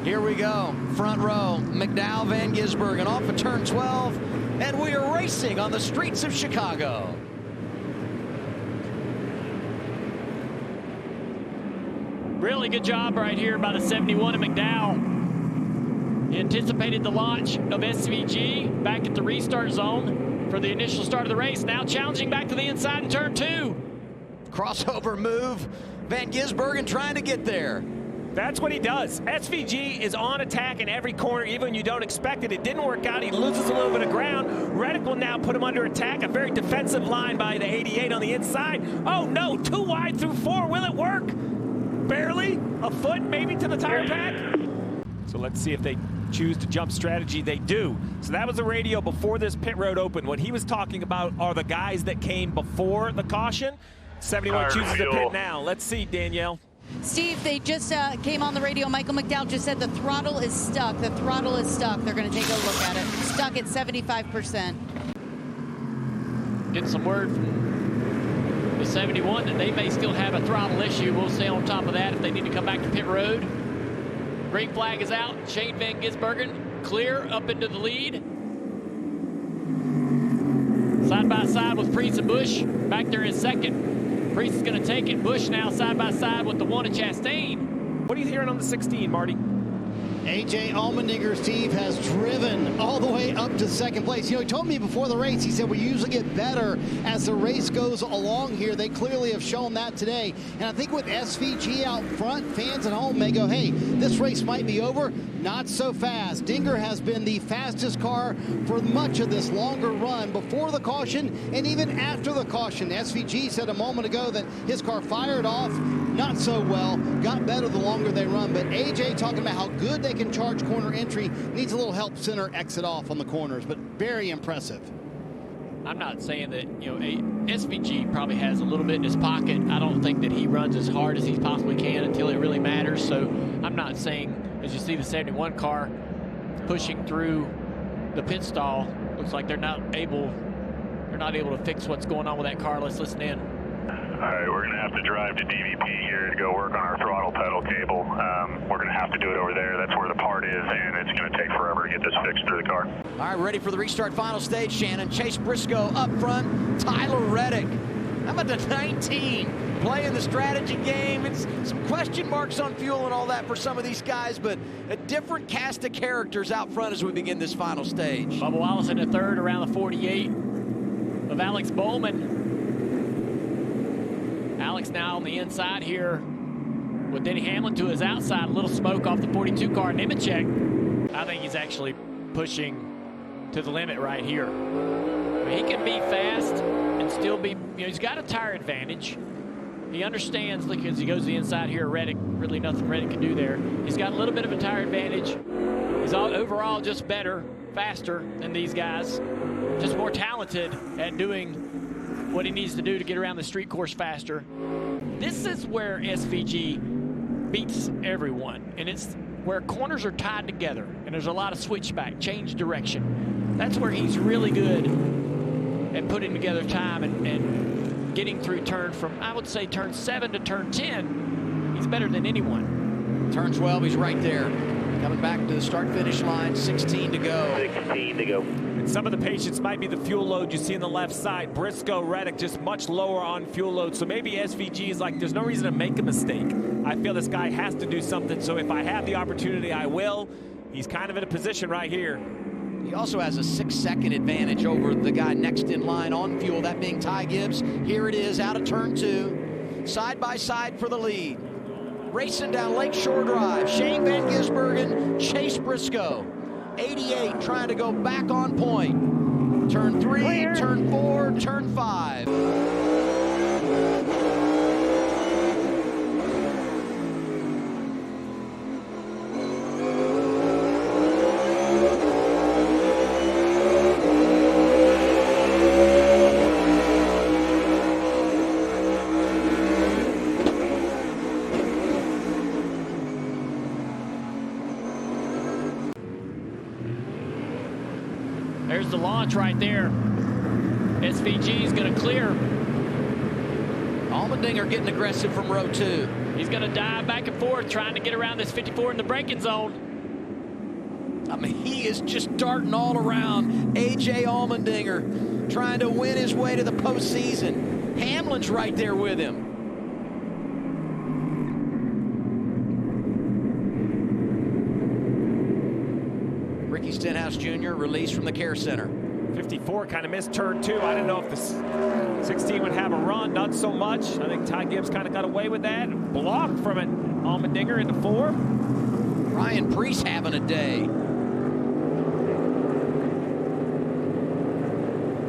Here we go, front row, McDowell, Van Gisbergen off of turn 12, and we are racing on the streets of Chicago. Really good job right here by the 71 of McDowell. He anticipated the launch of SVG back at the restart zone for the initial start of the race. Now challenging back to the inside in turn 2. Crossover move, Van Gisbergen trying to get there. That's what he does. SVG is on attack in every corner, even when you don't expect it. It didn't work out. He loses a little bit of ground. Reddick will now put him under attack. A very defensive line by the 88 on the inside. Oh, no, too wide through 4. Will it work? Barely. A foot maybe to the tire pack. So let's see if they choose to jump strategy. They do. So that was the radio before this pit road opened. What he was talking about are the guys that came before the caution. 71 chooses to pit now. Let's see, Danielle. Steve, they just came on the radio. Michael McDowell just said the throttle is stuck. The throttle is stuck. They're going to take a look at it. Stuck at 75%. Getting some word from the 71 that they may still have a throttle issue. We'll stay on top of that if they need to come back to pit road. Green flag is out. Shane Van Gisbergen clear up into the lead. Side by side with Priest and Bush back there in second. Priest is going to take it. Bush now side by side with the one at Chastain. What are you hearing on the 16, Marty? AJ Allmendinger, Steve, has driven all the way up to second place. You know, he told me before the race, he said we usually get better as the race goes along here. They clearly have shown that today. And I think with SVG out front, fans at home may go, hey, this race might be over. Not so fast. Dinger has been the fastest car for much of this longer run before the caution and even after the caution. SVG said a moment ago that his car fired off not so well, got better the longer they run. But AJ talking about how good they can charge corner entry, needs a little help center exit off on the corners, but very impressive. I'm not saying that, you know, SVG probably has a little bit in his pocket. I don't think that he runs as hard as he possibly can until it really matters. So I'm not saying, as you see the 71 car pushing through the pit stall, looks like they're not able to fix what's going on with that car. Let's listen in. All right, we're going to have to drive to DVP here to go work on our throttle pedal cable. We're going to have to do it over there. That's where the part is, and it's going to take forever to get this fixed through the car. All right, ready for the restart final stage, Shannon. Chase Briscoe up front, Tyler Reddick. How about the 19 playing the strategy game? It's some question marks on fuel and all that for some of these guys, but a different cast of characters out front as we begin this final stage. Bubba Wallace in the third around the 48 of Alex Bowman. Alex now on the inside here with Denny Hamlin to his outside. A little smoke off the 42 car. Nemechek, I think he's actually pushing to the limit right here. I mean, he can be fast and still be, you know, he's got a tire advantage. He understands, look, as he goes to the inside here, Reddick, really nothing Reddick can do there. He's got a little bit of a tire advantage. He's overall just better, faster than these guys. Just more talented at doing what he needs to do to get around the street course faster. This is where SVG beats everyone, and it's where corners are tied together, and there's a lot of switchback, change direction. That's where he's really good at putting together time and getting through turn from, I would say, turn 7 to turn 10. He's better than anyone. Turn 12, he's right there. Coming back to the start-finish line, 16 to go. 16 to go. And some of the patience might be the fuel load you see on the left side. Briscoe, Reddick just much lower on fuel load. So maybe SVG is like, there's no reason to make a mistake. I feel this guy has to do something. So if I have the opportunity, I will. He's kind of in a position right here. He also has a 6-second advantage over the guy next in line on fuel, that being Ty Gibbs. Here it is out of turn 2, side by side for the lead. Racing down Lakeshore Drive, Shane Van Gisbergen, Chase Briscoe. 88 trying to go back on point. Turn 3, turn 4, turn 5. There's the launch right there. SVG is going to clear. Allmendinger getting aggressive from row 2. He's going to dive back and forth, trying to get around this 54 in the braking zone. I mean, he is just darting all around. A.J. Allmendinger trying to win his way to the postseason. Hamlin's right there with him. Ricky Stenhouse Jr. released from the care center. 54 kind of missed turn 2. I didn't know if the 16 would have a run. Not so much. I think Ty Gibbs kind of got away with that. Blocked from it. Allmendinger into 4. Ryan Priest having a day.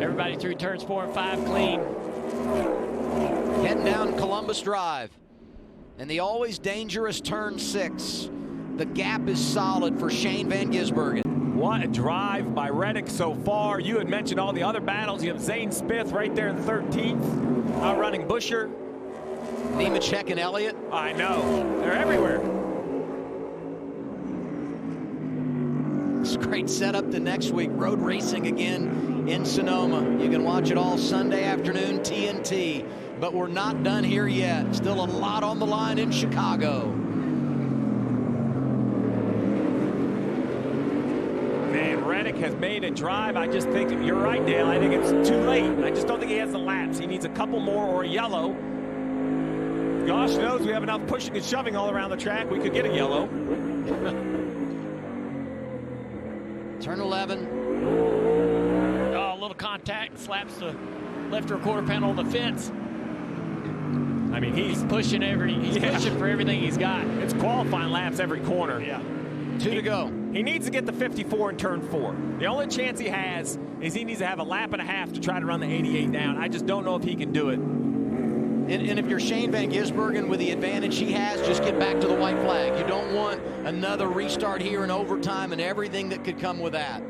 Everybody through turns 4 and 5 clean. Heading down Columbus Drive. And the always dangerous turn 6. The gap is solid for Shane Van Gisbergen. What a drive by Reddick so far. You had mentioned all the other battles. You have Zane Smith right there in 13th, outrunning Buscher. Nemechek and Elliott. I know. They're everywhere. It's a great setup to next week. Road racing again in Sonoma. You can watch it all Sunday afternoon, TNT. But we're not done here yet. Still a lot on the line in Chicago. Reddick has made a drive. I just think, you're right, Dale, I think it's too late. I just don't think he has the laps. He needs a couple more or a yellow. Gosh knows we have enough pushing and shoving all around the track. We could get a yellow. Turn 11. Oh, a little contact, slaps the left rear quarter panel on the fence. I mean, he's pushing pushing for everything he's got. It's qualifying laps every corner. Yeah. 2 to go. He needs to get the 54 in turn 4. The only chance he has is he needs to have a lap and a half to try to run the 88 down. I just don't know if he can do it. And if you're Shane Van Gisbergen with the advantage he has, just get back to the white flag. You don't want another restart here in overtime and everything that could come with that.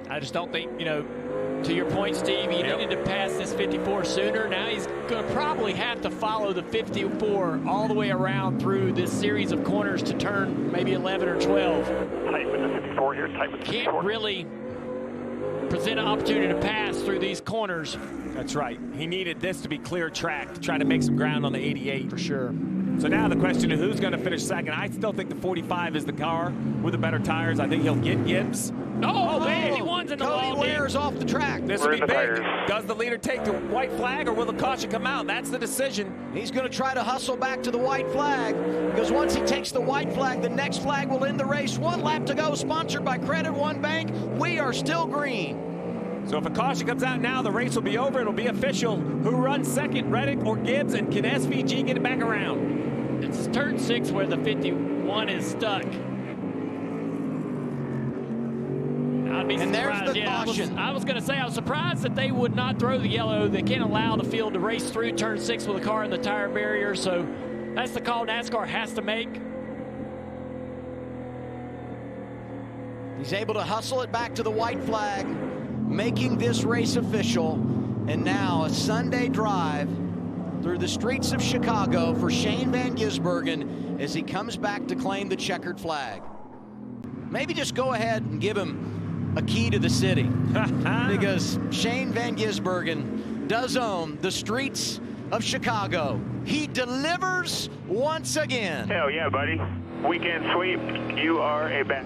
I just don't think, to your point, Steve, he needed to pass this 54 sooner. Now he's going to probably have to follow the 54 all the way around through this series of corners to turn maybe 11 or 12. Tight with the 54 here, tight with the 54. Can't really present an opportunity to pass through these corners. That's right. He needed this to be clear track to try to make some ground on the 88. For sure. So now the question is who's going to finish second. I still think the 45 is the car with the better tires. I think he'll get Gibbs. Oh, man, he won in the wall. Cody Ware's off the track. This will be big. Does the leader take the white flag or will the caution come out? That's the decision. He's going to try to hustle back to the white flag because once he takes the white flag, the next flag will end the race. 1 lap to go, sponsored by Credit One Bank. We are still green. So if a caution comes out now, the race will be over. It'll be official. Who runs second, Reddick or Gibbs? And can SVG get it back around? It's turn 6 where the 51 is stuck. And there's the caution. I was going to say, I was surprised that they would not throw the yellow. They can't allow the field to race through turn 6 with a car in the tire barrier. So that's the call NASCAR has to make. He's able to hustle it back to the white flag, making this race official. And now a Sunday drive through the streets of Chicago for Shane Van Gisbergen as he comes back to claim the checkered flag. Maybe just go ahead and give him a key to the city because Shane Van Gisbergen does own the streets of Chicago. He delivers once again. Hell yeah, buddy. Weekend sweep. You are a bat.